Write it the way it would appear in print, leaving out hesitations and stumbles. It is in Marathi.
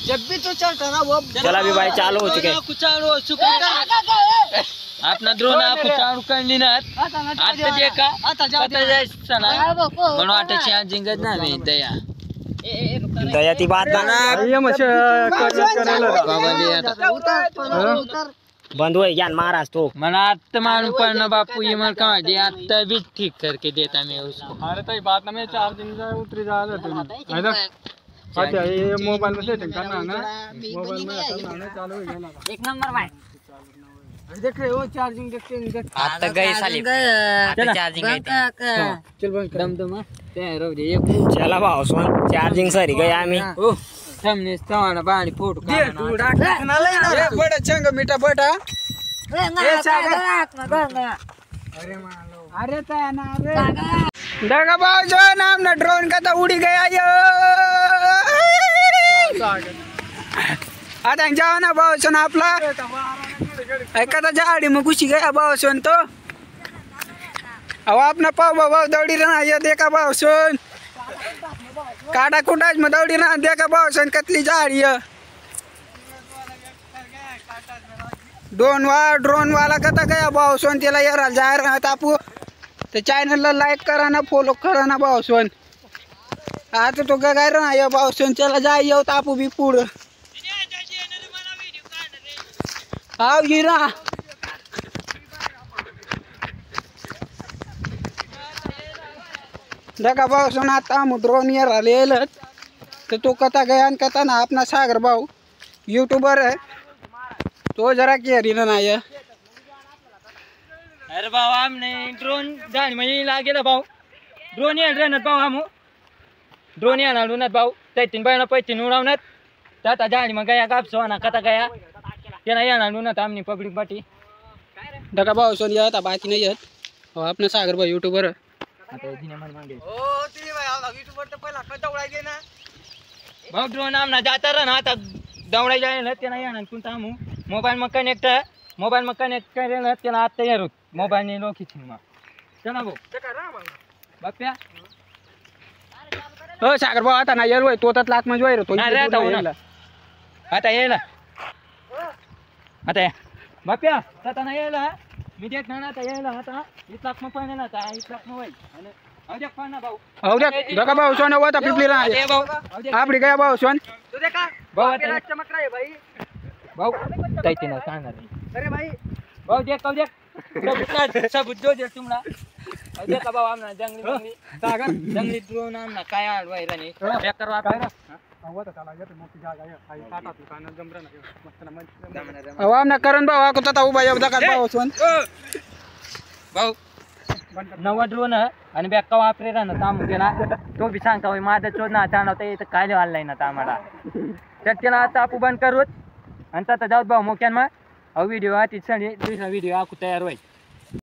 जब भी तू चलता ना वो चला भी भाई चालू हो चुके अपना ड्रोन आपको चालू कर लेना आता देखा आता जायचं ना म्हणून आता चार्जिंग ना मी दया दया ती बात बंद हुए ज्ञान महाराज तो मला आता मालूम पड़ना बापू ये मन कहाँ दे आता भी ठीक करके देता मैं उसको। अरे तो बात ना मैं चार्जिंग से उतरी जा रहा था अच्छा ये मोबाइल में सेटिंग करना है ना मोबाइल में करना है चालू हो गया ना एक नंबर भाई देख रहे हो चार्जिंग देखते आता गई साली आता चार्जिंग गई चल बंद कर दम ते राहू दे चला भाऊ सोन चार्जिंग सरी गई आम्ही थांबने तवाना बाणी फोटो बड़ा चंग मीठा बटा अरे ना देखा भाव जो नाम ना ड्रोन का तो उड़ी गया यो आता जाओ ना भाव सुन आपला एखादा झाडी मग घुसी गया भाव सुन तो अब अपना पाव भाव दौड़ी रहा ये देखा भाव सुन काटा कुटाच में दौड़ी रहा देखा भाव सुन कतली झाड़ी है ड्रोन वाला कता गया भाव सुन त्याला यार जा रहा तापू ते चॅनलला लाईक करा ना फॉलो करा ना भाव सुन आता तो काय रहा ये भाव सुन त्याला जा येऊ तापू बी पुढं आओ गिरा देखा भाऊ सुन आता हम ड्रोन ये रहा तो तू कथा गया आणि कथा ना अपना सागर भाऊ यूट्यूबर है तो जरा केरी ना ये अरे भाऊ हमने ड्रोन झाडी म्हणजे लागेल भाऊ ड्रोन येणार रे ना भाऊ हम ड्रोन येणार ना भाऊ तैतीन बायना पैतीन उडवण्यात त्यात झाडी मग गया कापसो ना कथा गया त्याला येणार ना आमनी पब्लिक बाटी देखा भाऊ सुन ये आता बाकी नहीं येत हो अपना सागर भाऊ यूट्यूबर है आता दिने मन मांगे ओ ती भाई यूट्यूबर तो पहिला दौडाय गे ना भाऊ ड्रोन आमना जाता रहा ना आता दौडाय जायला त्याला येणार कोणता हम मोबाइल में कनेक्ट है मोबाइल में कनेक्ट करेल त्याला आता येणार मोबाइल ने लो खिचून मग चला भाऊ बाप्या हो सागर भाऊ आता ना येल होय तो लाख म्हणजे वैर तो नाही रे आता होणार. आता येईल आता बाप्या आता नाही येईल मी देत ना आता येईल आता 20 लाख मग पण आता 20 लाख मग होईल आणि अवद्या पण ना भाऊ हो देखा भाऊ सुन होता पिपली रहा अरे भाऊ आपली गया भाऊ सुन तू देखा भाऊ आता चमक रहा है भाई भाऊ काही ना सांगणार अरे भाई भाऊ देख सब जो दे तुम्हाला देखा भाऊ आमना जंगली सागर जंगली ड्रोन आमना काय आडवाय राणी बेकार वापर होता त्याला येते मोठी जागा आहे आई टाटा दुकान जमरा ना मस्त ना मंच अहो आमना करण भाऊ आको तता उभा येऊ देखा भाऊ सुन भाऊ नवा ड्रोन आणि बेक्का वापरे राहणार ताम केला तो बी सांगता होय माझा चोद ना चाणवता येतं काय ऑनलाईन ना आम्हाला तर त्याला आता आपण बंद करूत आणि आता जाऊत भाऊ मोक्यान मग व्हिडिओ आती दुसरा व्हिडिओ आकू तयार होईल